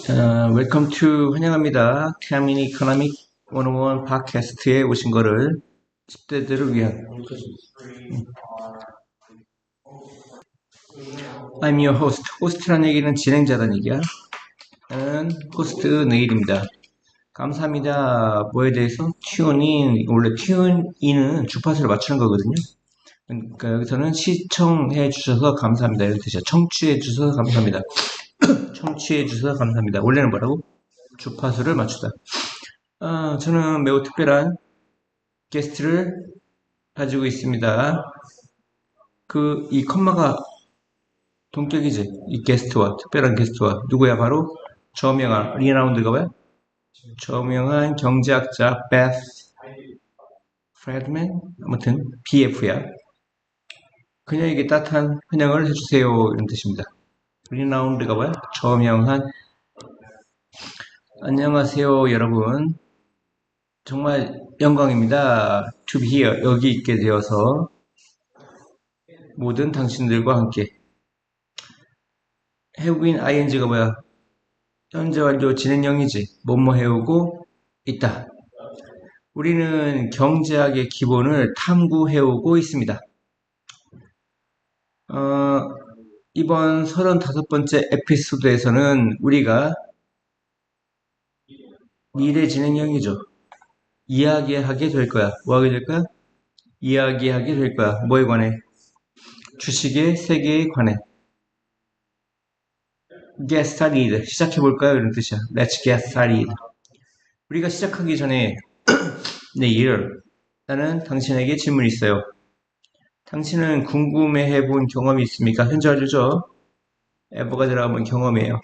자, 웰컴 투 환영합니다. 태아민 이코노믹 101 팟캐스트에 오신 거를 10대들을 위한 I'm your host. 호스트란 얘기는 진행자란 얘기야. 나는 호스트 네일입니다. 감사합니다. 뭐에 대해서? 튜닝. 원래 튜닝은 주파수를 맞추는 거거든요. 그러니까 여기서는 시청해 주셔서 감사합니다. 이런 뜻이야. 청취해 주셔서 감사합니다. 청취해 주셔서 감사합니다. 원래는 뭐라고? 주파수를 맞추다. 저는 매우 특별한 게스트를 가지고 있습니다. 이 컴마가 동격이지. 이 게스트와, 특별한 게스트와. 누구야? 바로 저명한, 리나운드가 뭐야? 저명한 경제학자 베스 프레드맨? 아무튼 BF야. 그녀에게 따뜻한 환영을 해주세요. 이런 뜻입니다. 리나운드가 뭐야? 저명한. 안녕하세요, 여러분. 정말 영광입니다. To be here. 여기 있게 되어서 모든 당신들과 함께. have been ing가 뭐야? 현재 완료 진행형이지. 뭐뭐 해오고 있다. 우리는 경제학의 기본을 탐구해오고 있습니다. 이번 35번째 에피소드에서는 우리가 미래 진행형이죠. 이야기하게 될 거야. 뭐 하게 될 거야? 이야기하게 될 거야. 뭐에 관해? 주식의 세계에 관해. Get started. 시작해볼까요? 이런 뜻이야. Let's get started. 우리가 시작하기 전에 내일 나는 당신에게 질문이 있어요. 당신은 궁금해해 본 경험이 있습니까? 현재 완료죠? 에버가 들어가면 경험이에요.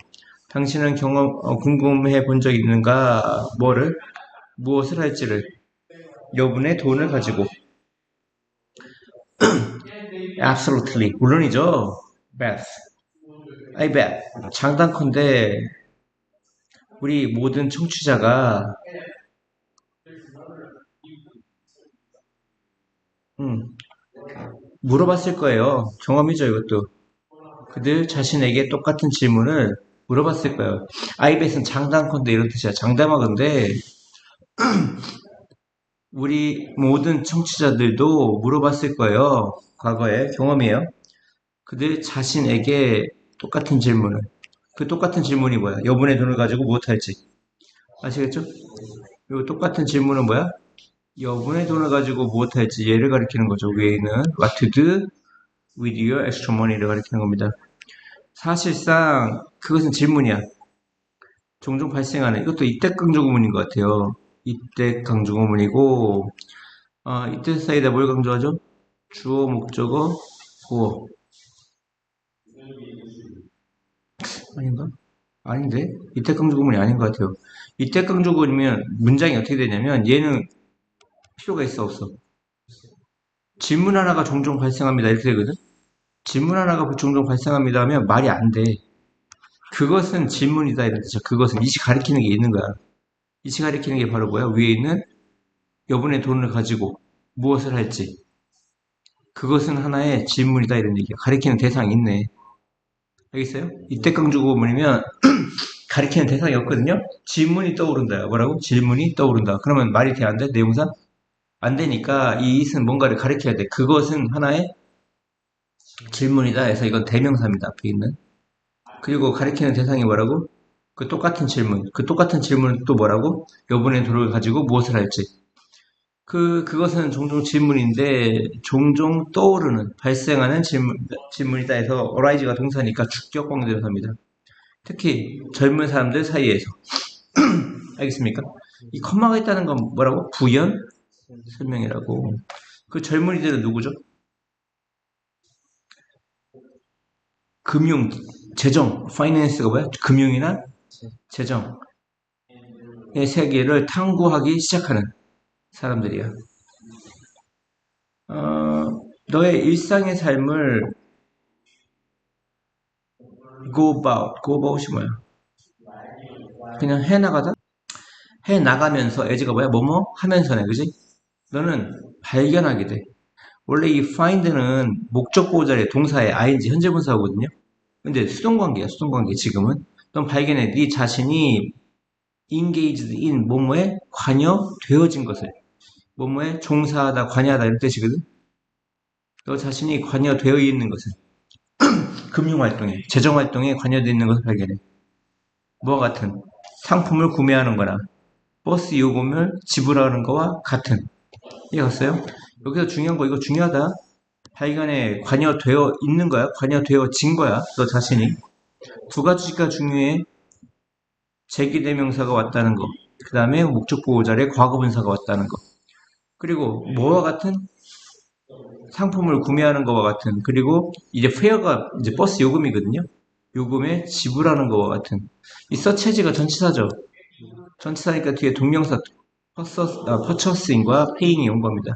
당신은 궁금해 본 적 있는가? 무엇을 할지를. 여분의 돈을 가지고. Absolutely. 물론이죠. Bet. I bet. 장단컨대 우리 모든 청취자가 물어봤을 거예요. 경험이죠, 이것도. 그들 자신에게 똑같은 질문을 물어봤을 거예요. I bet은 장단컨대 이런 뜻이야. 장담하건대 우리 모든 청취자들도 물어봤을 거예요. 과거의 경험이에요. 그들 자신에게 똑같은 질문을. 그 똑같은 질문이 뭐야? 여분의 돈을 가지고 무엇 할지. 아시겠죠? 그리고 똑같은 질문은 뭐야? 여분의 돈을 가지고 무엇 할지 얘를 가리키는 거죠. 위에 있는 what to do with your extra money를 가리키는 겁니다. 사실상 그것은 질문이야. 종종 발생하는 이것도 이때 강조구문인 것 같아요. 이때 강조구문이고 이때 사이다 뭘 강조하죠? 주어, 목적어, 보어. 아닌가? 아닌데? 이때 강조구문이 아닌 것 같아요. 이때 강조구문이면 문장이 어떻게 되냐면 얘는 필요가 있어 없어? 질문 하나가 종종 발생합니다. 이렇게 되거든? 질문 하나가 종종 발생합니다 하면 말이 안 돼. 그것은 질문이다 이런 뜻이야. 그것은 이시 가리키는 게 있는 거야. 이시 가리키는 게 바로 뭐야? 위에 있는 여분의 돈을 가지고 무엇을 할지. 그것은 하나의 질문이다 이런 얘기야. 가리키는 대상이 있네. 알겠어요? 이때 강조구문이면 가리키는 대상이 없거든요. 질문이 떠오른다. 뭐라고? 질문이 떠오른다. 그러면 말이 돼? 안 돼? 내용상? 안 되니까 이 it은 뭔가를 가리켜야 돼. 그것은 하나의 질문이다 해서 이건 대명사입니다. 앞에 있는. 그리고 가리키는 대상이 뭐라고? 그 똑같은 질문. 그 똑같은 질문은 또 뭐라고? 여분의 도를 가지고 무엇을 할지. 그것은 종종 질문인데, 종종 떠오르는, 발생하는 질문이다 해서, arise가 동사니까 주격 관계대명사입니다. 특히 젊은 사람들 사이에서. 알겠습니까? 이 컴마가 있다는 건 뭐라고? 부연 설명이라고. 그 젊은이들은 누구죠? 금융, 재정, 파이낸스가 뭐야? 금융이나 재정의 세계를 탐구하기 시작하는 사람들이야. 너의 일상의 삶을 go about이 뭐야? 그냥 해나가다? 해나가면서 에즈가 뭐야? 뭐뭐 하면서네, 그지? 너는 발견하게 돼. 원래 이 find는 목적 보호 자리에 동사의 ing 현재 분사거든요. 근데 수동관계야, 수동관계 지금은. 넌 발견해. 네 자신이 engaged in 뭐뭐에 관여되어진 것을. 뭐뭐에 종사하다, 관여하다 이런 뜻이거든. 너 자신이 관여되어 있는 것을. 금융활동에, 재정활동에 관여되어 있는 것을 발견해. 뭐와 같은? 상품을 구매하는 거나 버스 요금을 지불하는 거와 같은. 이해갔어요? 여기서 중요한 거, 이거 중요하다. 발견에 관여되어 있는 거야? 관여되어진 거야? 너 자신이. 두 가지가 중요해. 제기대명사가 왔다는 거. 그 다음에 목적보호 자리에 과거분사가 왔다는 거. 그리고 뭐와 같은? 상품을 구매하는 거와 같은. 그리고 이제 페어가 이제 버스 요금이거든요. 요금에 지불하는 거와 같은. 이 서체지가 전치사죠. 전치사니까 뒤에 동명사 퍼처스인과 페인이 온 겁니다.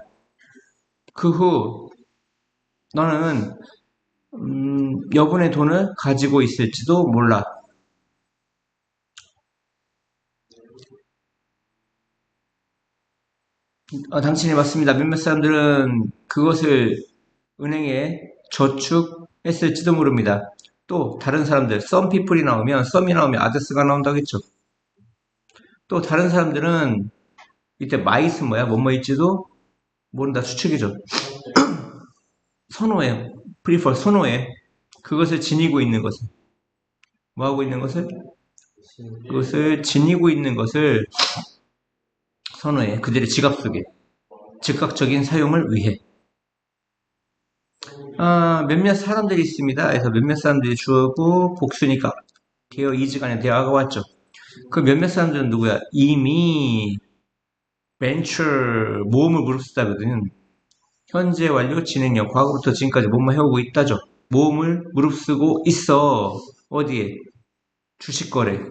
그 후 너는 여분의 돈을 가지고 있을지도 몰라. 당신이 맞습니다. 몇몇 사람들은 그것을 은행에 저축했을지도 모릅니다. 또 다른 사람들, some people이 나오면 some이 나오면 others가 나온다겠죠. 또 다른 사람들은 이때 might은 뭐야? 뭐뭐일지도 모른다. 추측이죠. 선호해. prefer 선호해. 그것을 지니고 있는 것을. 뭐 하고 있는 것을? 그것을 지니고 있는 것을 선호해. 그들의 지갑 속에. 즉각적인 사용을 위해. 몇몇 사람들이 있습니다. 그래서 몇몇 사람들이 주어고 복수니까 되어 이즈가 아니라 대화가 왔죠. 그 몇몇 사람들은 누구야? 이미 벤처 모험을 무릅쓰다거든. 현재 완료 진행형 과거부터 지금까지 뭐뭐 해오고 있다죠. 모험을 무릅쓰고 있어. 어디에? 주식거래에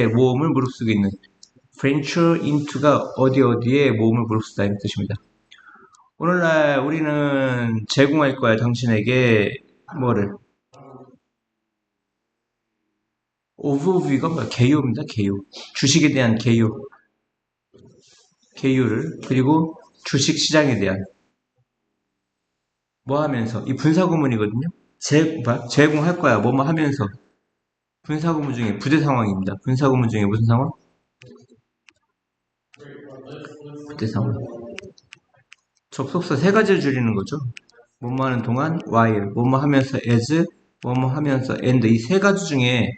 모험을 무릅쓰고 있는. venture into가 어디에 모험을 무릅쓰다 이런 뜻입니다. 오늘날 우리는 제공할 거야 당신에게 뭐를? overview가 뭐야? 개요입니다. 개요. 주식에 대한 개요를 그리고 주식 시장에 대한 뭐 하면서 이 분사구문이거든요. 제공할 거야. 뭐뭐 하면서 분사구문 중에 부대 상황입니다. 분사구문 중에 무슨 상황? 부대 상황. 접속사 세 가지를 줄이는 거죠. 뭐뭐 하는 동안 while, 뭐뭐 하면서 as, 뭐뭐 하면서 and 이 세 가지 중에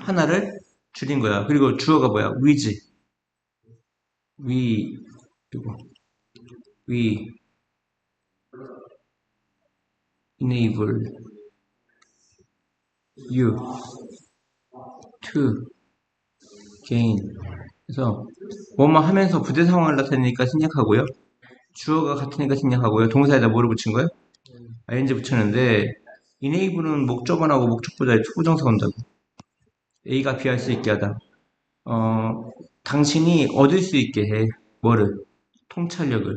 하나를 줄인 거야. 그리고 주어가 뭐야? with, we, 그리고 we enable you to gain. 그래서 뭐뭐 하면서 부대 상황을 나타내니까 생략하고요. 주어가 같으니까 생략하고요. 동사에다 뭐를 붙인 거예요? ing 붙였는데 enable은 목적어하고 목적보다에 투부정사 온다고. A가 B할 수 있게 하다. 당신이 얻을 수 있게 해. 뭐를? 통찰력을.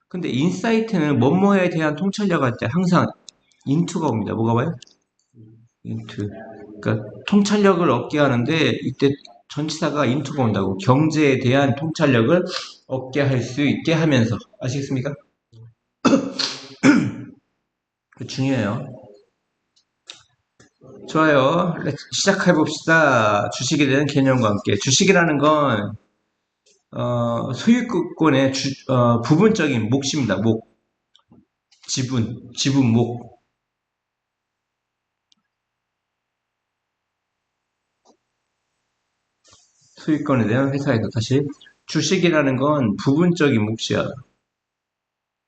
근데 인사이트는 뭐뭐에 대한 통찰력 할 때 항상 into가 옵니다. 뭐가 와요? into. 그러니까 통찰력을 얻게 하는데 이때 전치사가 into가 온다고. 경제에 대한 통찰력을 얻게 할 수 있게 하면서. 아시겠습니까? 중요해요. 좋아요. 시작해봅시다. 주식에 대한 개념과 함께. 주식이라는 건 소유권의 부분적인 몫입니다. 지분, 소유권에 대한 회사에서 다시 주식이라는 건 부분적인 몫이야.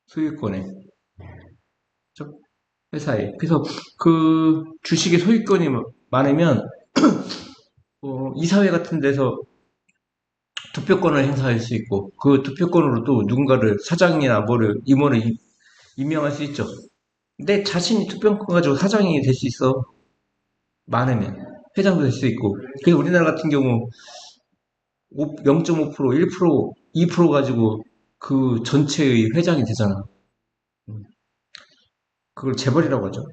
소유권에. 회사에. 그래서 그 주식의 소유권이 많으면 이사회 같은 데서 투표권을 행사할 수 있고 그 투표권으로 또 누군가를 사장이나 임원을 임명할 수 있죠. 내 자신이 투표권 가지고 사장이 될 수 있어. 많으면 회장도 될 수 있고. 그래서 우리나라 같은 경우 0.5%, 1%, 2% 가지고 그 전체의 회장이 되잖아. 그걸 재벌이라고 하죠.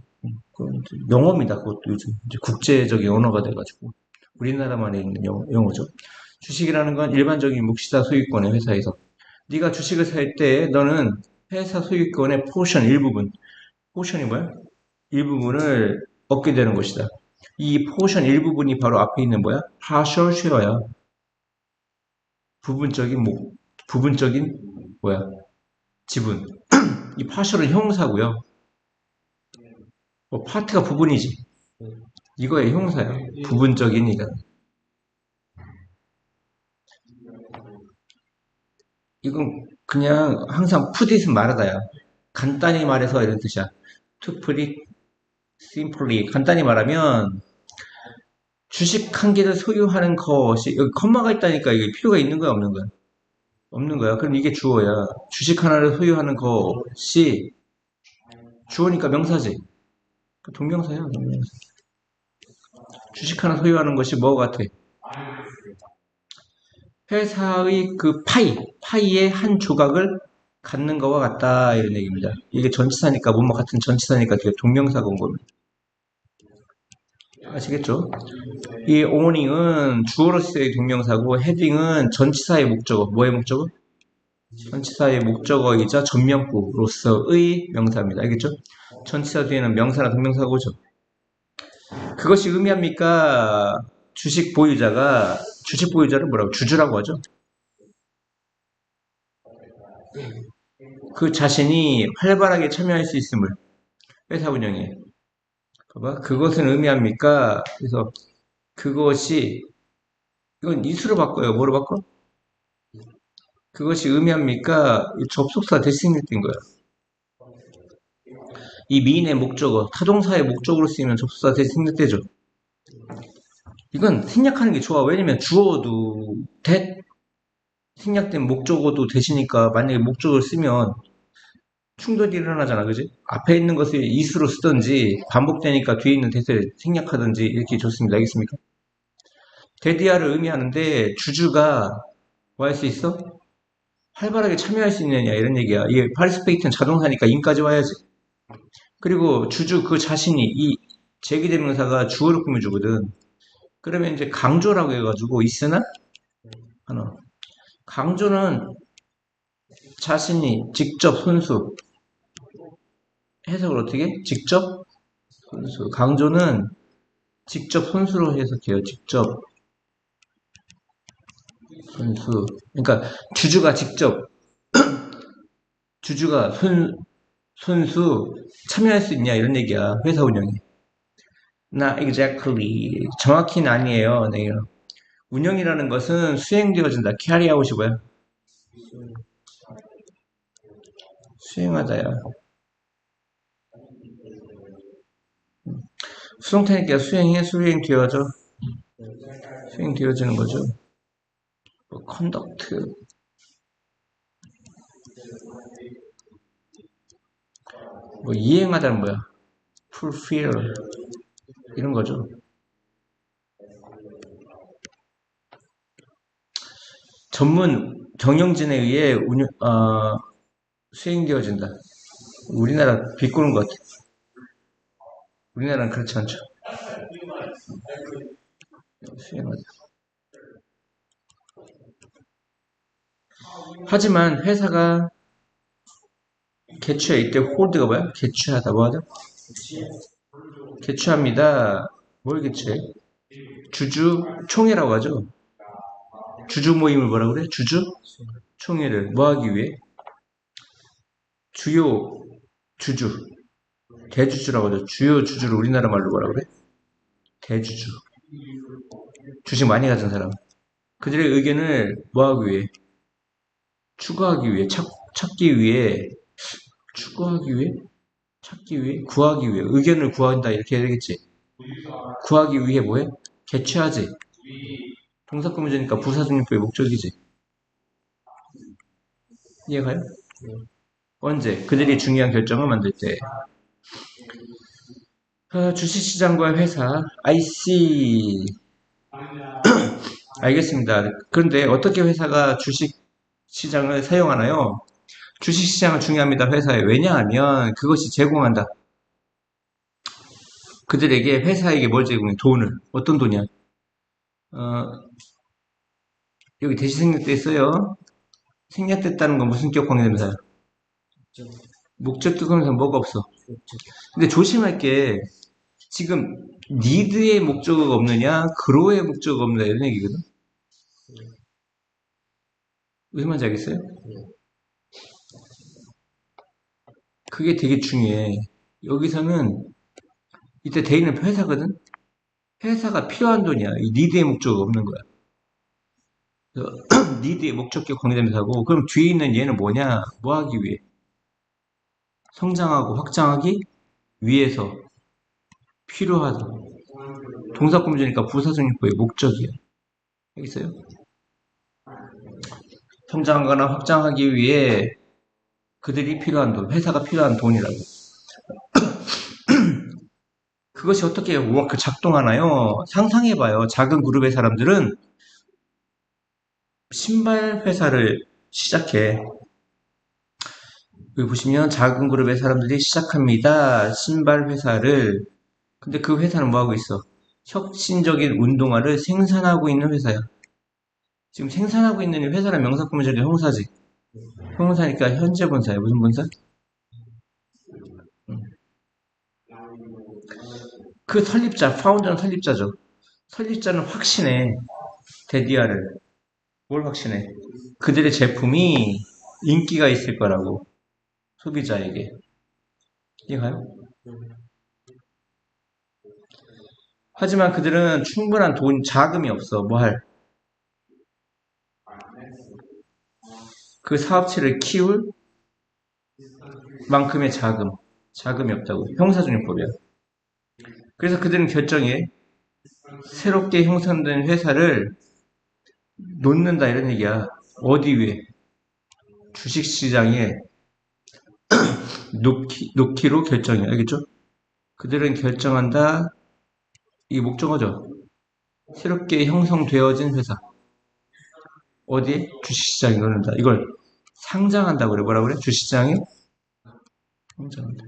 그건 영어입니다. 그것도 요즘 이제 국제적인 언어가 돼가지고 우리나라만에 있는 영어죠. 주식이라는 건 일반적인 묵시사 소유권의 회사에서 네가 주식을 살 때 너는 회사 소유권의 포션 일부분, 포션이 뭐야? 일부분을 얻게 되는 것이다. 이 포션 일부분이 바로 앞에 있는 뭐야? partial share야. 부분적인 뭐야? 지분. 이 partial은 형용사고요. 파트가 부분이지. 이거의 형용사야. 부분적인이가. 이건 그냥 항상 put it은 말하다야. 간단히 말해서 이런 뜻이야. to put it simply. 간단히 말하면 주식 한 개를 소유하는 것이 여기 컴마가 있다니까 이게 필요가 있는 거야 없는 거야? 없는 거야. 그럼 이게 주어야. 주식 하나를 소유하는 것이 주어니까 명사지. 동명사야. 동명사. 주식 하나 소유하는 것이 뭐 같아? 회사의 그 파이의 한 조각을 갖는 거와 같다 이런 얘기입니다. 이게 전치사니까 뭐뭐 같은 전치사니까 되게 동명사가 온 겁니다. 아시겠죠? 이 owning은 주어로서의 동명사고 heading은 전치사의 목적어. 뭐의 목적어? 전치사의 목적어이자 전명구로서의 명사입니다. 알겠죠? 전치사 뒤에는 명사나 동명사가 오죠. 그것이 의미합니까? 주식 보유자를 뭐라고? 주주라고 하죠. 그 자신이 활발하게 참여할 수 있음을 회사 운영에. 봐봐. 그것은 의미합니까? 그래서 그것이 이건 이수로 바꿔요. 뭐로 바꿔? 그것이 의미합니까? 이 접속사 대신된 거야. 이 미인의 목적어, 타동사의 목적으로 쓰이면 접속사 대신되죠. 이건 생략하는 게 좋아. 왜냐면 주어도 생략된 목적어도 되시니까 만약에 목적어를 쓰면 충돌이 일어나잖아, 그지? 앞에 있는 것을 이수로 쓰든지 반복되니까 뒤에 있는 대세를 생략하든지 이렇게 좋습니다. 알겠습니까? 데디아를 의미하는데 주주가 뭐 할 수 있어? 활발하게 참여할 수 있느냐 이런 얘기야. 이게 파리스페이트는 자동사니까 인까지 와야지. 그리고 주주 그 자신이 이 제기대명사가 주어를 꾸며주거든. 그러면 이제 강조라고 해가지고 있으나 하나. 강조는 자신이 직접 손수 해석을 어떻게? 직접 손수. 강조는 직접 손수로 해석해요. 직접 손수. 그러니까 주주가 손수 참여할 수 있냐 이런 얘기야. 회사 운영에. Not exactly. 정확히는 아니에요. 네. 운영이라는 것은 수행되어진다. carry out이 뭐야? 수행하다야. 수동태니까 수행되어져. 수행되어지는 거죠. 뭐, conduct. 뭐, 이행하다는 뭐야? fulfill. 이런 거죠. 전문 경영진에 의해 수행되어진다. 우리나라 비꼬는 것 같아. 우리나라는 그렇지 않죠. 수행하다. 하지만 회사가 개최 이때 홀드가 뭐야? 개최하다 뭐하다? 개최합니다. 뭘 개최해? 주주 총회라고 하죠. 주주 모임을 뭐라 그래? 주주 총회를 뭐 하기 위해? 주요 주주 대주주라고 하죠. 주요 주주를 우리나라 말로 뭐라 그래? 대주주. 주식 많이 가진 사람. 그들의 의견을 뭐 하기 위해? 추구하기 위해, 찾기 위해, 추구하기 위해? 찾기 위해? 구하기 위해. 의견을 구한다. 이렇게 해야 되겠지. 구하기 위해 뭐해? 개최하지. 동사구문제니까 부사중립부의 목적이지. 이해가요? 언제? 그들이 중요한 결정을 만들 때. 주식시장과 회사. I see. 알겠습니다. 그런데 어떻게 회사가 주식시장을 사용하나요? 주식시장은 중요합니다. 회사에. 왜냐하면 그것이 제공한다. 그들에게 회사에게 뭘 제공해? 돈을. 어떤 돈이야? 여기 대시 생략돼 있어요. 생략됐다는 건 무슨 격 관계대명사야? 목적 격 관계대명사 뭐가 없어? 근데 조심할 게 지금 니드의 목적어가 없느냐, 그로의 목적어가 없느냐, 이런 얘기거든. 무슨 말인지 알겠어요? 그게 되게 중요해. 여기서는, 이때 대인은 회사거든? 회사가 필요한 돈이야. 이 니드의 목적어가 없는 거야. 그래서 니드의 목적격 관계대명사고, 그럼 뒤에 있는 얘는 뭐냐? 뭐 하기 위해? 성장하고 확장하기 위해서 필요하다. 동사구문제니까 부사적용법의 목적이야. 알겠어요? 성장하거나 확장하기 위해 그들이 필요한 돈, 회사가 필요한 돈이라고. 그것이 어떻게 워크 작동하나요? 상상해봐요. 작은 그룹의 사람들은 신발 회사를 시작해. 여기 보시면 작은 그룹의 사람들이 시작합니다. 신발 회사를. 근데 그 회사는 뭐 하고 있어? 혁신적인 운동화를 생산하고 있는 회사야. 지금 생산하고 있는 회사는 명사구문적인 형사지. 형사니까 현재 분사야. 무슨 분사? 그 설립자, 파운더는 설립자죠. 설립자는 확신해. 데디아를. 뭘 확신해? 그들의 제품이 인기가 있을 거라고. 소비자에게. 이해가요? 하지만 그들은 충분한 돈, 자금이 없어. 뭐 할? 그 사업체를 키울 만큼의 자금이 없다고. 형사적용법이야. 그래서 그들은 결정해. 새롭게 형성된 회사를 놓는다 이런 얘기야. 어디 위에? 주식시장에 놓기로 결정해. 알겠죠? 그들은 결정한다. 이게 목적어죠. 새롭게 형성되어진 회사. 어디? 주식시장에 넣는다. 이걸 상장한다고 그래. 뭐라 그래? 주식시장에 상장한다.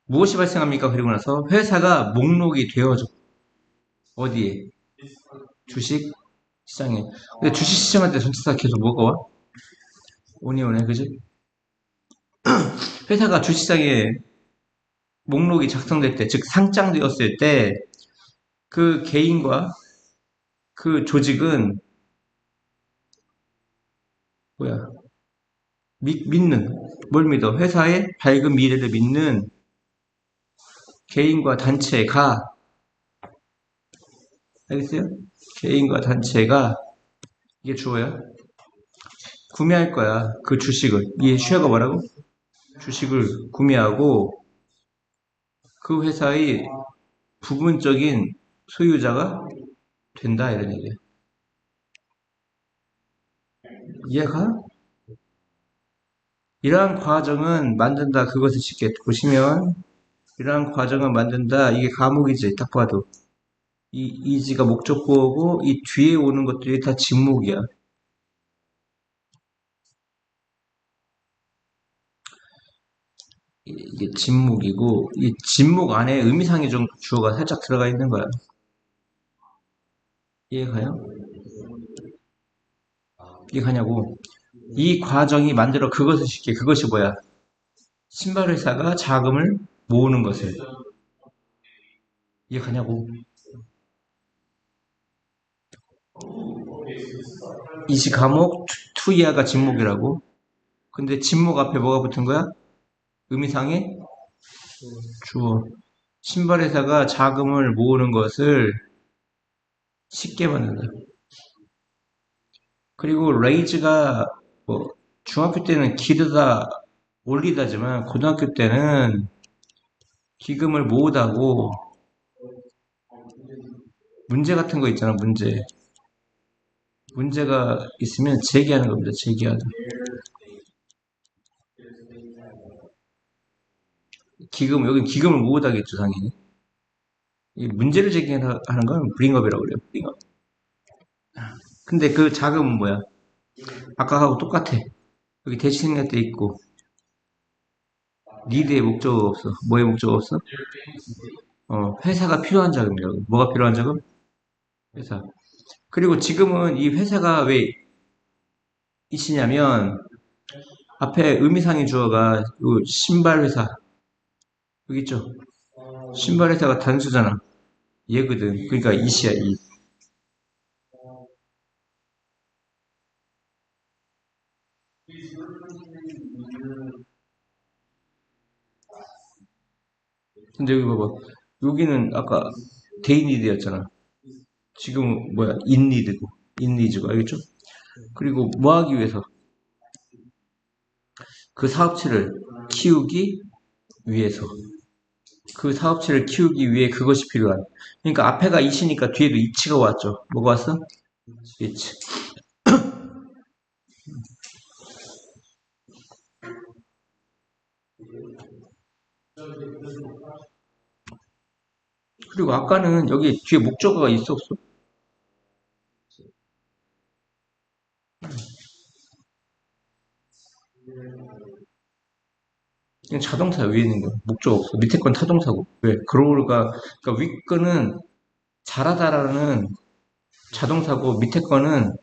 무엇이 발생합니까? 그리고 나서 회사가 목록이 되어져. 어디에? 주식시장에. 근데 주식시장할 때 전체사 계속 뭐가 와? 오니 오네. 그지? 회사가 주식시장에 목록이 작성될 때, 즉 상장되었을 때 그 개인과 그 조직은 뭐야? 믿는 뭘 믿어? 회사의 밝은 미래를 믿는 개인과 단체가 알겠어요? 개인과 단체가 이게 주어야 구매할 거야. 그 주식을. 이 쉐어가 뭐라고? 주식을 구매하고 그 회사의 부분적인 소유자가 된다 이런 얘기야. 이해가? 이러한 과정은 만든다. 그것을 쉽게 보시면 이러한 과정을 만든다. 이게 과목이지. 딱 봐도. 이 이지가 목적보호고 이 뒤에 오는 것들이 다 진목이야. 이게 진목이고 이 진목 안에 의미상의 주어가 살짝 들어가 있는 거야. 이해가요? 이해가냐고. 이 과정이 만들어 그것을 쉽게 그것이 뭐야? 신발 회사가 자금을 모으는 것을 이해가냐고. 이시 과목 투이하가 진목이라고. 근데 진목 앞에 뭐가 붙은 거야? 의미상의 주어. 신발 회사가 자금을 모으는 것을 쉽게 만든다. 그리고 레이즈가 뭐 중학교 때는 기르다 올리다지만 고등학교 때는 기금을 모으다고 문제 같은 거 있잖아. 문제가 있으면 제기하는 겁니다. 제기하다. 여긴 기금을 모으다겠죠, 당연히. 이 문제를 제기하는 건 브링업이라고 그래요. 브링업. 근데 그 자금은 뭐야? 아까하고 똑같아. 여기 대치생략 돼 있고 니드의 목적어가 없어. 뭐의 목적어가 없어? 회사가 필요한 자금이라고. 뭐가 필요한 자금? 회사. 그리고 지금은 이 회사가 왜 이시냐면 앞에 의미상의 주어가 신발 회사 여기 있죠? 신발회사가 단수잖아. 얘거든. 그러니까 이시야, 이. 근데 여기 봐봐. 여기는 아까 데이니드였잖아. 지금 뭐야? 인니드고. 인니즈고. 알겠죠? 그리고 뭐 하기 위해서? 그 사업체를 키우기 위해서. 그 사업체를 키우기 위해 그것이 필요한. 그러니까 앞에가 이치니까 뒤에도 이치가 왔죠. 뭐가 왔어? 이치. 그리고 아까는 여기 뒤에 목적어가 있어 없어? 그냥 자동차 위에 있는 거야. 목적어 없어. 밑에 건 타동사고. 왜? 그러니까 위 거는 잘하다라는 자동사고 밑에 거는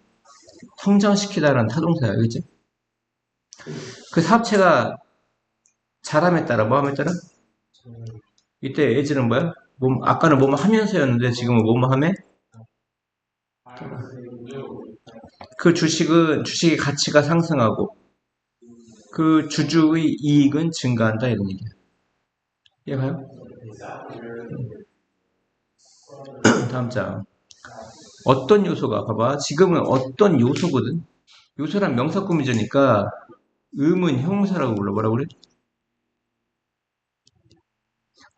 성장시키다라는 타동사야. 그지? 그 사업체가 잘함에 따라 뭐함에 따라? 이때 예지는 뭐야? 아까는 뭐뭐 하면서였는데 지금은 뭐뭐 하면 그 주식의 가치가 상승하고 그 주주의 이익은 증가한다 이런 얘기야. 이해가요? 다음 장. 어떤 요소가 봐봐. 지금은 어떤 요소거든. 요소란 명사 꾸미자니까 음은 형용사라고 불러. 뭐라고 그래?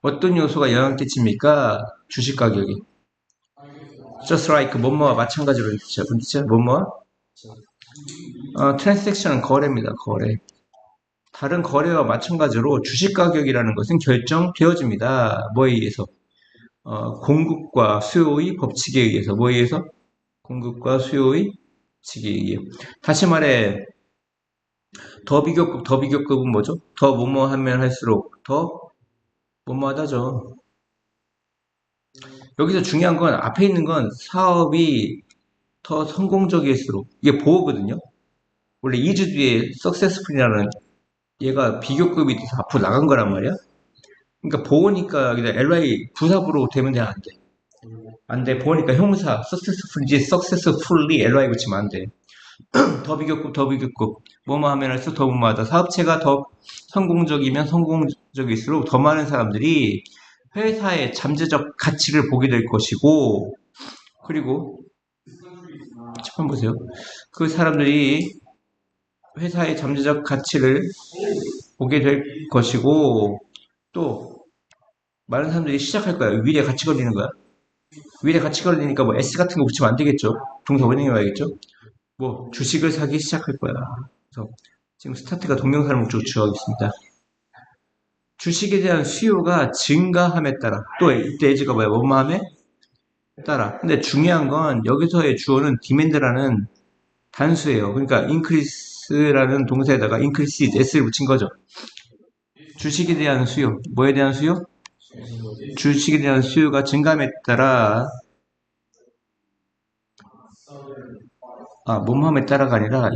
어떤 요소가 영향을 끼칩니까? 주식 가격이. Just like 뭐뭐와 마찬가지로 뜻이야. 무슨 뜻이야? 뭐뭐와? 트랜잭션은 거래입니다. 거래. 다른 거래와 마찬가지로 주식 가격이라는 것은 결정되어집니다. 뭐에 의해서? 공급과 수요의 법칙에 의해서. 뭐에 의해서? 공급과 수요의 법칙에 의해. 다시 말해, 더 비교급은 뭐죠? 더 뭐뭐 하면 할수록 더 뭐뭐하다죠. 여기서 중요한 건 앞에 있는 건 사업이 더 성공적일수록 이게 보호거든요. 원래 2주 뒤에 successful이라는 얘가 비교급이 돼서 앞으로 나간 거란 말이야. 그러니까 보호니까 여기다 ly 부사부로 되면 돼, 안 돼? 안 돼. 보호니까 형사 successfully ly 붙이면 안 돼. 더 비교급 뭐뭐 하면 할수록 더 뭐뭐하다. 사업체가 더 성공적이면 성공적일수록 더 많은 사람들이 회사의 잠재적 가치를 보게 될 것이고, 그리고 칠판 보세요. 그 사람들이 회사의 잠재적 가치를 보게 될 것이고, 또 많은 사람들이 시작할 거야. 위에 같이 걸리는 거야. 위에 같이 걸리니까 뭐 S 같은 거 붙이면 안 되겠죠. 동사 원형이 와야겠죠. 뭐 주식을 사기 시작할 거야. 그래서 지금 스타트가 동명사를 목적으로 취하고 있습니다. 주식에 대한 수요가 증가함에 따라 또 이때 에즈가 뭐야? 뭐뭐함에 따라. 근데 중요한 건 여기서의 주어는 demand라는 단수예요. 그러니까 increase라는 동사에다가 increase s를 붙인 거죠. 주식에 대한 수요. 뭐에 대한 수요? 주식에 대한 수요가 증감에 따라 뭐뭐함에 따라가 아니라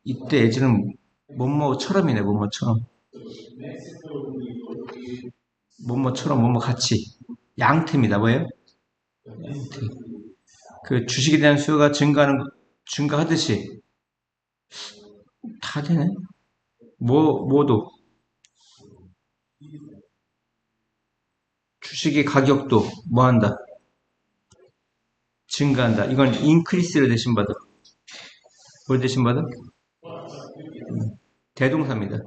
이때 에즈는 뭐뭐처럼이네. 뭐뭐처럼. 뭐뭐처럼 뭐뭐 같이. 양태입니다. 뭐예요? 양태. 그 주식에 대한 수요가 증가하듯이 다 되네. 뭐도 주식의 가격도 뭐 한다? 증가한다. 이건 increase를 대신 받아. 뭘 대신 받아? 대동사입니다.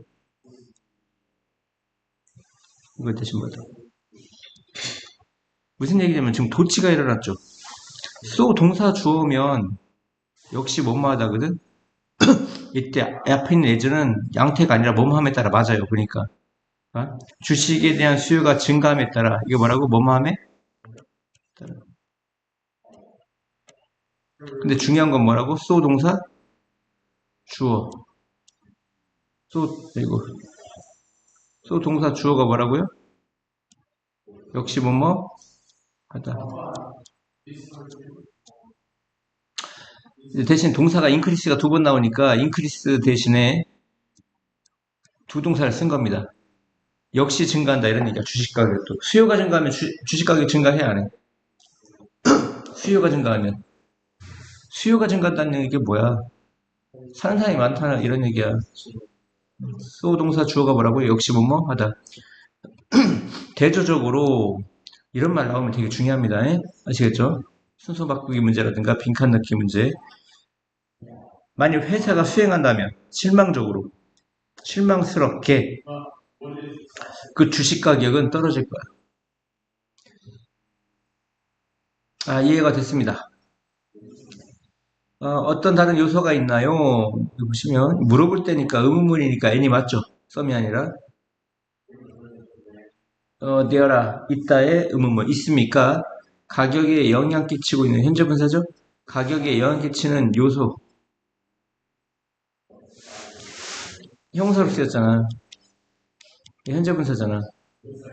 이걸 대신 받아. 무슨 얘기냐면 지금 도치가 일어났죠. 쏘 동사 주어면 역시 뭐뭐하다거든. 이때 앞에 있는 예전은 양태가 아니라 뭐뭐함에 따라 맞아요. 그러니까 주식에 대한 수요가 증가함에 따라 이거 뭐라고? 뭐뭐함에 따라. 근데 중요한 건 뭐라고? 쏘 동사 주어. 이거 쏘 동사 주어가 뭐라고요? 역시 뭐뭐 하다. 대신 동사가 increase가 두 번 나오니까 increase 대신에 두 동사를 쓴 겁니다. 역시 증가한다 이런 얘기야. 주식 가격도. 수요가 증가하면 주식 가격 증가해 안 해? 수요가 증가하면. 수요가 증가한다는 게 뭐야? 사는 사람이 많다는 이런 얘기야. 수동사 주어가 뭐라고요? 역시 뭐뭐 하다. 대조적으로 이런 말 나오면 되게 중요합니다. 아시겠죠? 순서 바꾸기 문제라든가 빈칸 넣기 문제. 만약 회사가 수행한다면 실망적으로, 실망스럽게 그 주식 가격은 떨어질 거야. 아, 이해가 됐습니다. 어떤 다른 요소가 있나요? 여기 보시면 물어볼 때니까 의문문이니까 N이 맞죠? 썸이 아니라 되어라 있다의 의문문 있습니까? 가격에 영향 끼치고 있는 현재 분사죠? 가격에 영향 끼치는 요소 형사로 쓰였잖아. 현재 분사잖아.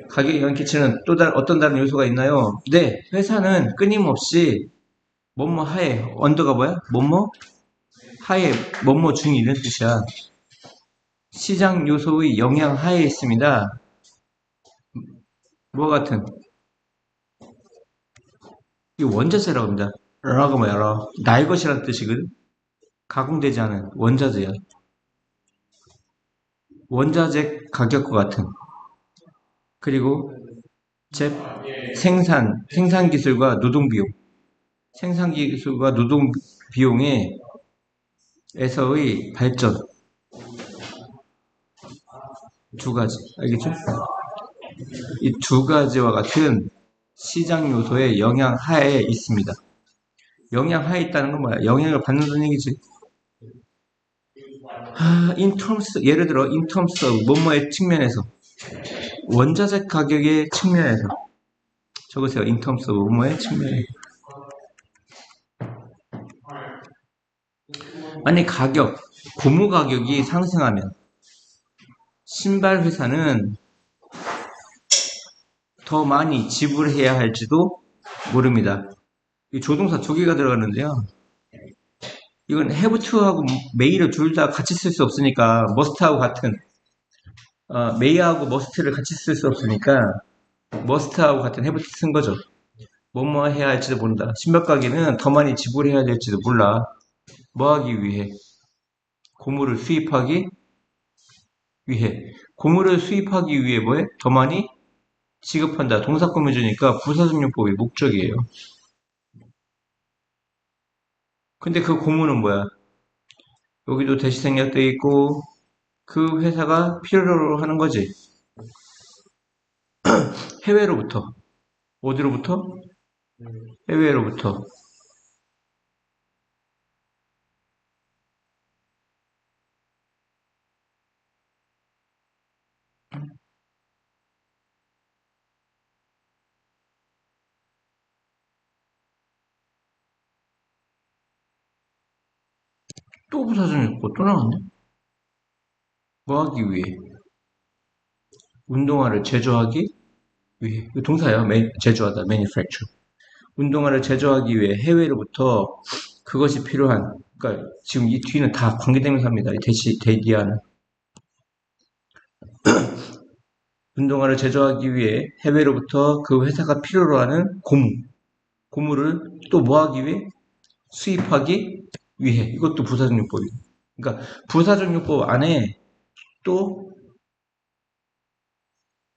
가격에 영향 끼치는 또 어떤 다른 요소가 있나요? 네, 회사는 끊임없이 뭐뭐 하에 언더가 뭐야? 뭐뭐 하에 뭐뭐 중이 이런 뜻이야. 시장 요소의 영향 하에 있습니다. 뭐 같은 이 원자재라고 합니다. 라가 뭐야? 라. 날 것이라는 뜻이거든. 가공되지 않은 원자재야. 원자재 가격과 같은. 그리고 제 생산 기술과 노동 비용. 생산 기술과 노동 비용에 에서의 발전 두 가지. 알겠죠? 이 두 가지와 같은 시장 요소의 영향 하에 있습니다. 영향 하에 있다는 건 뭐야? 영향을 받는다는 얘기지. in terms, 예를 들어, in terms of, 뭐뭐의 측면에서, 원자재 가격의 측면에서, 적으세요. in terms of, 뭐뭐의 측면에. 만약 가격, 고무 가격이 상승하면, 신발 회사는 더 많이 지불해야 할지도 모릅니다. 이 조동사 두 개가 들어가는데요. 이건 have to하고 may를 둘 다 같이 쓸 수 없으니까 must하고 같은 may하고 must를 같이 쓸 수 없으니까 must하고 같은 have to 쓴 거죠. 뭐뭐 해야 할지도 모른다. 신발 가게는 더 많이 지불해야 될지도 몰라. 뭐 하기 위해? 고무를 수입하기 위해. 고무를 수입하기 위해 뭐해? 더 많이 지급한다. 동사구문주니까 부사적용법의 목적이에요. 근데 그 고무는 뭐야? 여기도 대시 생략돼 있고 그 회사가 필요로 하는 거지. 해외로부터. 어디로부터? 해외로부터. 또 부사적용법 또 나왔네. 뭐 하기 위해? 운동화를 제조하기 위해. 이거 동사예요. 제조하다. manufacture. 운동화를 제조하기 위해 해외로부터 그것이 필요한, 그러니까 지금 이 뒤는 다 관계대명사입니다. 대기하는. 운동화를 제조하기 위해 해외로부터 그 회사가 필요로 하는 고무. 고무를 또 뭐 하기 위해? 수입하기 위해. 이것도 부사적용법이에요. 그러니까 부사적용법 안에 또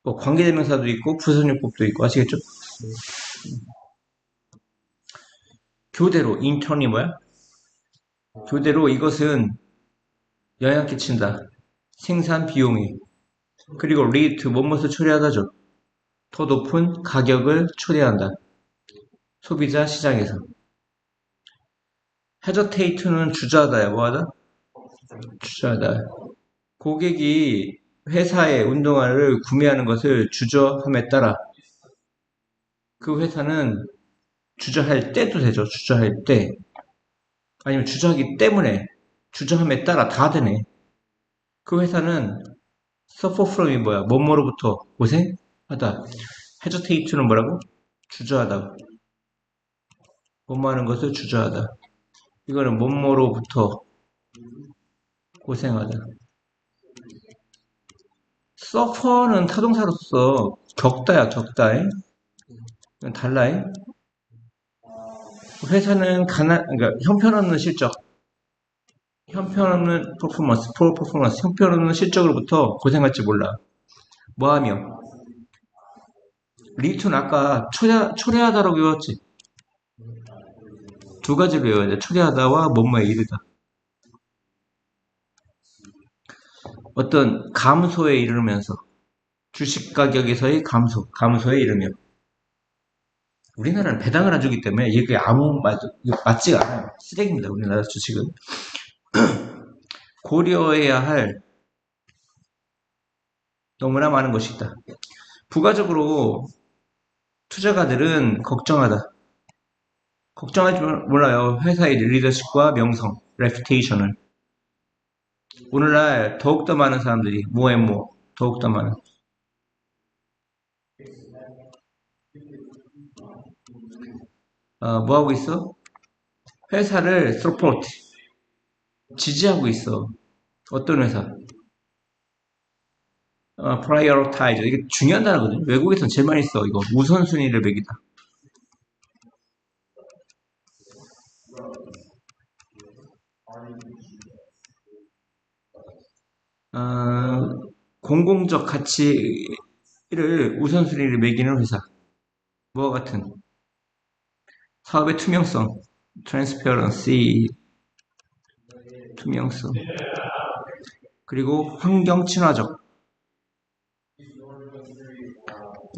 뭐 관계대명사도 있고 부사적용법도 있고 아시겠죠? 교대로 인턴이 뭐야? 교대로 이것은 영향 끼친다. 생산 비용이. 그리고 lead to 뭐뭇을 초래하다죠. 더 높은 가격을 초래한다. 소비자 시장에서. hesitate는 주저하다야. 뭐하다? 주저하다. 고객이 회사의 운동화를 구매하는 것을 주저함에 따라 그 회사는 주저할 때도 되죠. 주저할 때. 아니면 주저하기 때문에 주저함에 따라 다 되네. 그 회사는 suffer from이 뭐야? 뭐뭐로부터 고생하다. hesitate는 뭐라고? 주저하다. 뭐뭐 하는 것을 주저하다. 이거는 뭐뭐로부터 고생하다. 서퍼는 타동사로서 겪다야, 겪다에. 달라해. 회사는 그러니까 형편없는 실적, 형편없는 퍼포먼스, 포 퍼포먼스, 형편없는 실적으로부터 고생할지 몰라. 뭐하며? 리투는 아까 초래하다라고 외웠지. 두 가지로 외워야 돼. 초래하다와 뭐뭐에 이르다. 어떤 감소에 이르면서 주식 가격에서의 감소에 이르며. 우리나라는 배당을 안 주기 때문에 이게 아무 맞지가 않아요. 쓰레기입니다. 우리나라 주식은. 고려해야 할 너무나 많은 것이 있다. 부가적으로 투자가들은 걱정하다. 걱정하지 몰라요. 회사의 리더십과 명성, 레퓨테이션을. 오늘날 더욱더 많은 사람들이 모앤모 더욱더 많은 뭐 하고 있어? 회사를 서포트 지지하고 있어. 어떤 회사? prioritize 이게 중요한 단어거든. 외국에서는 제일 많이 써. 이거 우선순위를 매기다. 공공적 가치를 우선순위를 매기는 회사. 뭐와 같은 사업의 투명성, transparency, 투명성. 그리고 환경 친화적.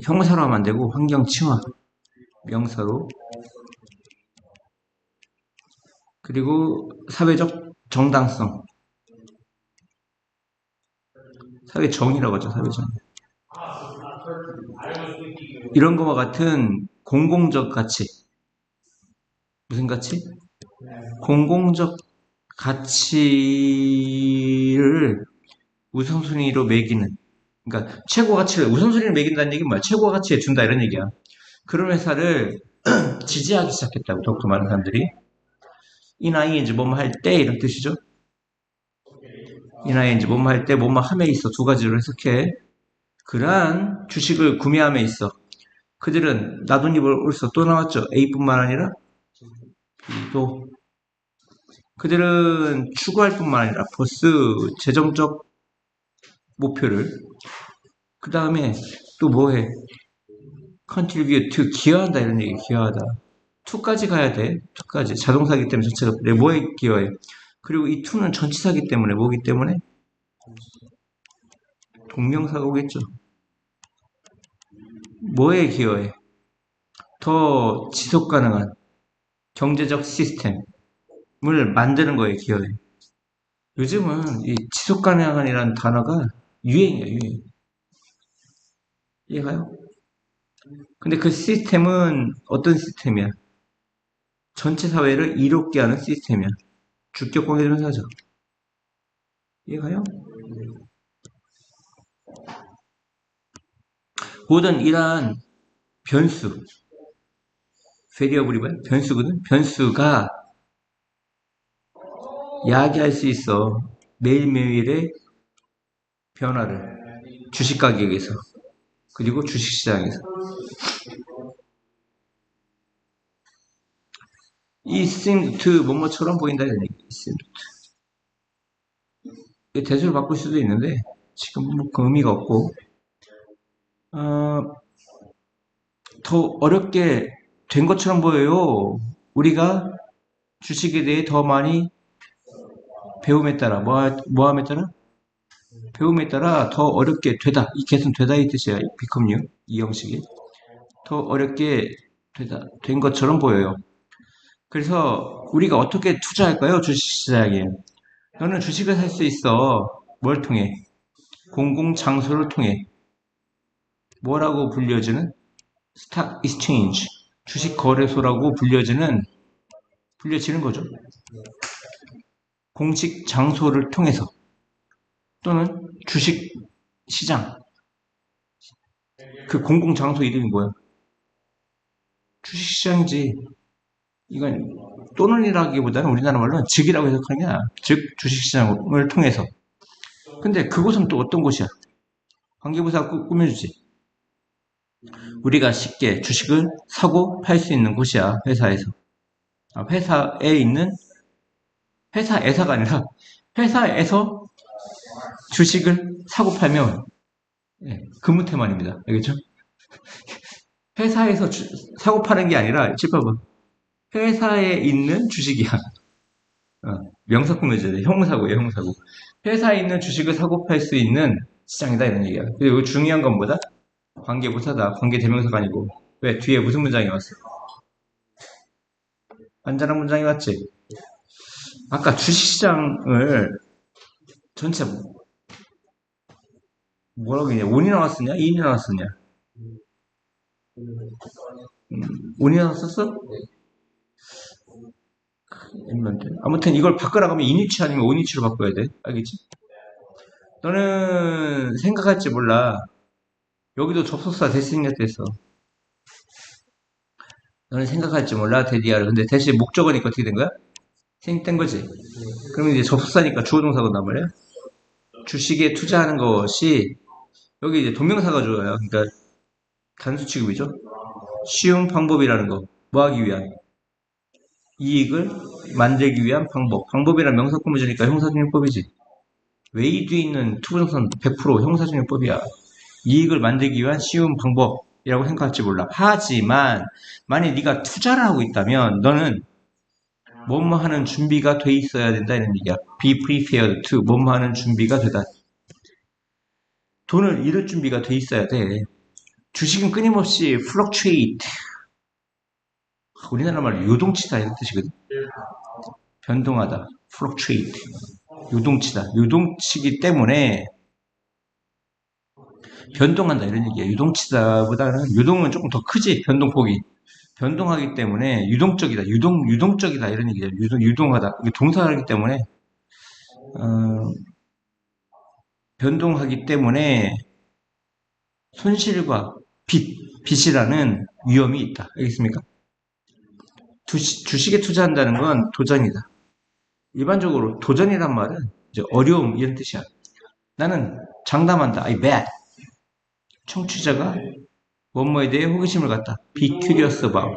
형사로 하면 안 되고 환경 친화. 명사로. 그리고 사회적 정당성. 사회정의라고 하죠, 사회정. 이런 거와 같은 공공적 가치. 무슨 가치? 공공적 가치를 우선순위로 매기는. 그러니까 최고 가치를 우선순위로 매긴다는 얘기는 뭐야? 최고 가치에 준다 이런 얘기야. 그런 회사를 지지하기 시작했다고 더욱더 많은 사람들이. 이나이엔지 뭐뭐 할 때 이런 뜻이죠. 이나이엔지 뭐뭐 할 때 뭐뭐 함에 있어 두 가지로 해석해. 그러한 주식을 구매함에 있어. 그들은 나뭇잎을 또 나왔죠. A뿐만 아니라 B도. 그들은 추구할 뿐만 아니라 버스 재정적 목표를 그 다음에 또 뭐해? contribute, 기여한다 이런 얘기. 기여하다. to까지 가야 돼. to까지. 자동사기 때문에 전체가 그래. 뭐에 기여해? 그리고 이 to는 전치사기 때문에 뭐기 때문에? 동명사가 오겠죠. 뭐에 기여해? 더 지속 가능한 경제적 시스템을 만드는 거에 기여해. 요즘은 이 지속 가능한이라는 단어가 유행이야, 유행. 이해가요? 근데 그 시스템은 어떤 시스템이야? 전체 사회를 이롭게 하는 시스템이야. 주격 관계대명사죠. 이해가요? 모든 이러한 변수, variable이 변수거든? 변수가 야기할 수 있어. 매일매일의 변화를. 주식 가격에서. 그리고 주식시장에서. 이 seemed to 뭐뭐처럼 보인다 이런 얘기. seemed to. 대수를 바꿀 수도 있는데 지금 뭐 의미가 없고 더 어렵게 된 것처럼 보여요. 우리가 주식에 대해 더 많이 배움에 따라 뭐함에 따라 배움에 따라 더 어렵게 되다. 이 개선 되다 이 뜻이야. become new 이 형식이 더 어렵게 된 것처럼 보여요. 그래서 우리가 어떻게 투자할까요? 주식시장에. 너는 주식을 살 수 있어. 뭘 통해? 공공장소를 통해. 뭐라고 불려지는? 스탁 익스체인지. 주식 거래소라고 불려지는 거죠. 공식 장소를 통해서. 또는 주식 시장. 그 공공장소 이름이 뭐야? 주식시장이지. 이건 또는이라기보다는 우리나라 말로는 즉이라고 해석하는 게 아니라 즉 주식시장을 통해서. 근데 그곳은 또 어떤 곳이야? 관계부사가 꾸며주지. 우리가 쉽게 주식을 사고 팔 수 있는 곳이야, 회사에서. 회사에 있는, 회사에서가 아니라, 회사에서 주식을 사고 팔면, 예, 근무태만입니다. 알겠죠? 회사에서 사고 파는 게 아니라, 짚어봐. 회사에 있는 주식이야. 명사 꾸며줘야 돼. 형사고예요, 형사고. 회사에 있는 주식을 사고 팔 수 있는 시장이다, 이런 얘기야. 그리고 중요한 건 뭐다? 관계부사다. 관계대명사가 아니고. 왜? 뒤에 무슨 문장이 왔어? 완전한 문장이 왔지? 아까 주식시장을 전체 뭐라고 했냐? 운이 나왔었냐? 인이 나왔었냐? 운이 나왔었어? 아무튼 이걸 바꾸라고 하면 인위치 아니면 온위치로 바꿔야 돼. 알겠지? 너는 생각할지 몰라. 여기도 접속사 대신했 됐어. 너는 생각할지 몰라, 데디아를. 근데 대신 목적어니까 어떻게 된 거야? 생략된 거지. 그러면 이제 접속사니까 주어 동사가 난 말이야. 주식에 투자하는 것이 여기 이제 동명사가 좋아요. 그러니까 단수 취급이죠. 쉬운 방법이라는 거. 뭐 하기 위한? 이익을 만들기 위한 방법. 방법이란 명사 꾸며주니까 형사중용법이지. 웨이 뒤에 있는 투부정사는 100% 형사중용법이야. 이익을 만들기 위한 쉬운 방법이라고 생각할지 몰라. 하지만 만약 네가 투자를 하고 있다면 너는 뭐뭐 하는 준비가 돼 있어야 된다 이런 얘기야. Be prepared to 뭐뭐 하는 준비가 되다. 돈을 잃을 준비가 돼 있어야 돼. 주식은 끊임없이 fluctuate. 우리나라 말로 요동치다 이런 뜻이거든. 변동하다. fluctuate. 요동치다. 요동치기 때문에 변동한다 이런 얘기야. 유동치다보다는 유동은 조금 더 크지. 변동폭이. 변동하기 때문에 유동적이다. 유동적이다 이런 얘기야. 유동하다. 이게 동사이기 때문에 변동하기 때문에 손실과 빚이라는 위험이 있다. 알겠습니까? 주식에 투자한다는 건 도전이다. 일반적으로 도전이란 말은 이제 어려움 이런 뜻이야. 나는 장담한다. I bet. 청취자가 뭐뭐에 대해 호기심을 갖다. Be curious about.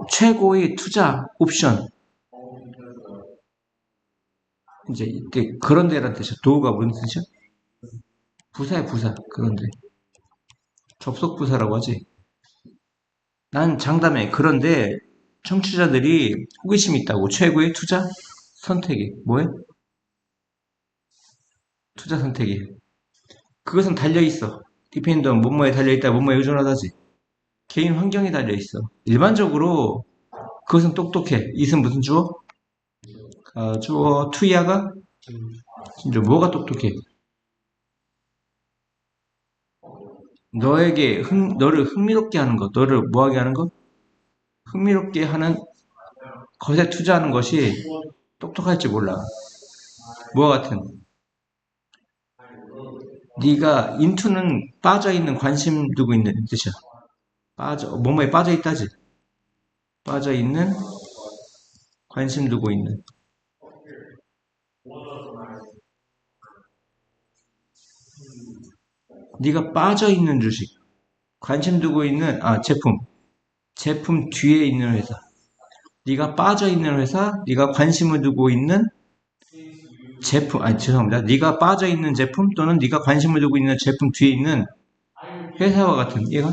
최고의 투자 옵션. 이제 이때 그런 데란 뜻이야. 도가 무슨 뜻이야? 부사야 부사. 그런데 접속 부사라고 하지. 난 장담해. 그런데 청취자들이 호기심이 있다고. 최고의 투자 선택이 뭐해? 투자 선택이. 그것은 달려있어. 디펜던 뭐뭐에 달려있다. 뭐뭐에 의존하다지. 개인 환경에 달려있어. 일반적으로 그것은 똑똑해. it은 무슨 주어? 주어 투야가 진짜 뭐가 똑똑해? 너를 흥미롭게 하는 것, 너를 뭐하게 하는 것? 흥미롭게 하는 것에 투자하는 것이 똑똑할지 몰라. 뭐와 같은? 네가 인투는 빠져있는 관심 두고 있는 뜻이야. 뭐뭐에 빠져있다지. 빠져있는 관심 두고 있는. 네가 빠져있는 주식. 관심 두고 있는 제품 뒤에 있는 회사. 네가 빠져있는 회사, 네가 관심을 두고 있는 제품, 죄송합니다. 네가 빠져있는 제품 또는 네가 관심을 두고 있는 제품 뒤에 있는 회사와 같은, 얘가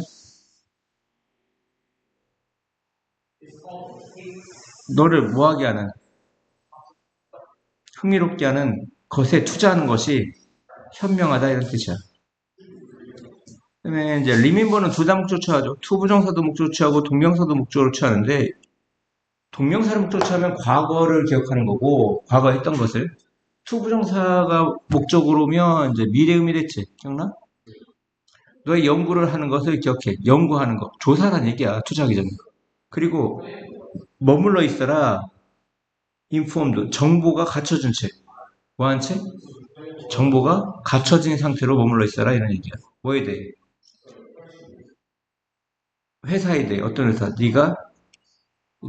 너를 뭐하게 하는, 흥미롭게 하는 것에 투자하는 것이 현명하다 이런 뜻이야. 그다음에 이제 remember는 두 다 목적으로 취하죠. 투부정사도 목적으로 취하고 동명사도 목적으로 취하는데 동명사를 목적으로 취하면 과거를 기억하는 거고 과거 했던 것을 투부정사가 목적으로면 이제 미래 의미랬지. 기억나? 너의 연구를 하는 것을 기억해. 연구하는 거. 조사란 얘기야. 투자하기 전에. 그리고 머물러 있어라. informed. 정보가 갖춰진 채. 뭐한 채? 정보가 갖춰진 상태로 머물러 있어라. 이런 얘기야. 뭐에 대해? 회사에 대해. 어떤 회사? 네가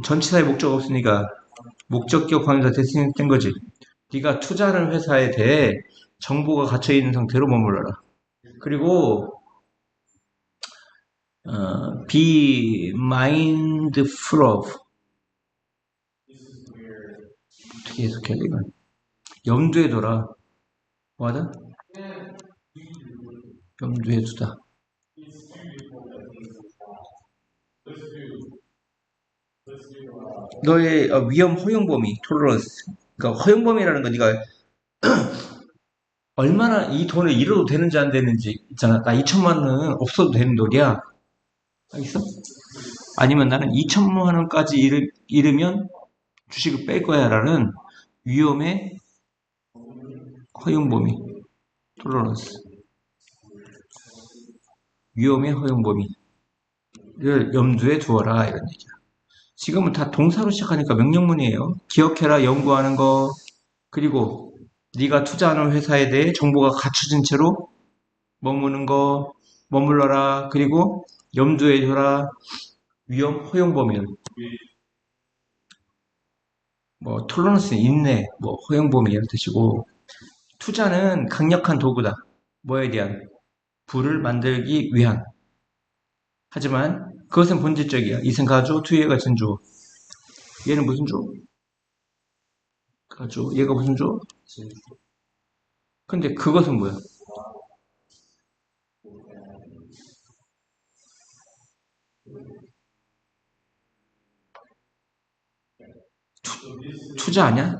전치사의 목적 없으니까 목적격 관계가 됐된 거지. 네가 투자하는 회사에 대해 정보가 갇혀 있는 상태로 머물러라. 그리고 be mindful of 어떻게 해석해야 돼 이건? 염두에 둬라. 뭐하다? 염두에 두다. 너의 위험 허용 범위, tolerance. 그러니까 허용 범위라는 건 네가 얼마나 이 돈을 잃어도 되는지 안 되는지 있잖아. 나 2천만 원은 없어도 되는 돈이야. 알겠어? 아니면 나는 2천만 원까지 잃으면 주식을 뺄 거야라는 위험의 허용 범위, tolerance. 위험의 허용 범위를 염두에 두어라 이런 얘기야. 지금은 다 동사로 시작하니까 명령문이에요. 기억해라, 연구하는 거, 그리고 네가 투자하는 회사에 대해 정보가 갖춰진 채로 머무는 거, 머물러라, 그리고 염두에 둬라, 위험 허용 범위를. 뭐 톨러런스는 인내, 뭐 허용 범위 이런 뜻이고, 투자는 강력한 도구다. 뭐에 대한? 부를 만들기 위한. 하지만 그것은 본질적이야. 이승 가조, 투예가 전조. 얘는 무슨 조? 가조. 얘가 무슨 조? 근데 그것은 뭐야? 투자 아니야?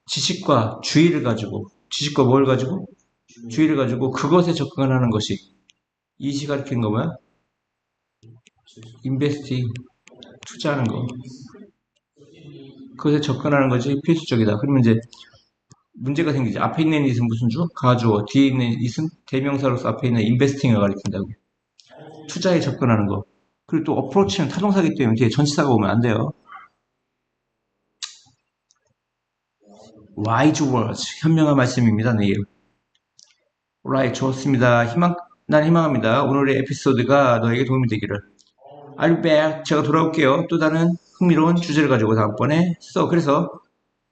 지식과 뭘 가지고? 주의를 가지고 그것에 접근하는 것이 이시 가리키는 거 뭐야? 인베스팅, 투자하는 거. 그것에 접근하는 것이 필수적이다. 그러면 이제 문제가 생기지. 앞에 있는 이은 무슨 주? 가주어. 뒤에 있는 이은 대명사로서 앞에 있는 인베스팅을 가리킨다고. 투자에 접근하는 거. 그리고 또 어프로치는 타동사기 때문에 뒤에 전치사가 오면 안 돼요. wise words. 현명한 말씀입니다. 네. right. 좋습니다. 난 희망합니다. 오늘의 에피소드가 너에게 도움이 되기를. I'll be back. 제가 돌아올게요. 또 다른 흥미로운 주제를 가지고 다음번에. 그래서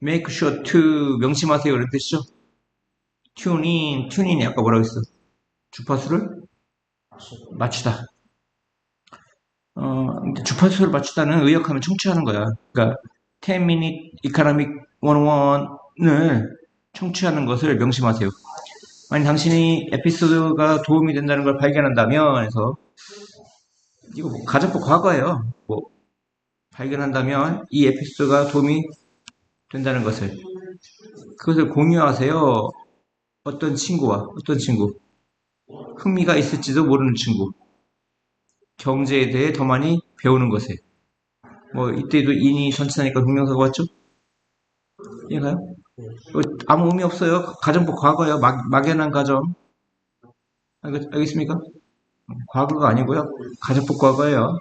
make sure to 명심하세요. 이런 뜻이죠. tune인이 아까 뭐라고 했어? 주파수를 맞추다. 주파수를 맞추다는 의역하면 청취하는 거야. 그러니까 10-minute economic 101을 청취하는 것을 명심하세요. 만약 당신이 에피소드가 도움이 된다는 걸 발견한다면 해서 이거 뭐 가정법 과거예요. 뭐 발견한다면 이 에피소드가 도움이 된다는 그것을 공유하세요. 어떤 친구 흥미가 있을지도 모르는 친구 경제에 대해 더 많이 배우는 것에 뭐 이때도 인이 전치사니까 동명사가 왔죠? 이해가요? 아무 의미 없어요. 가정법 과거예요. 막연한 가정. 알겠습니까? 과거가 아니고요. 가정법 과거예요.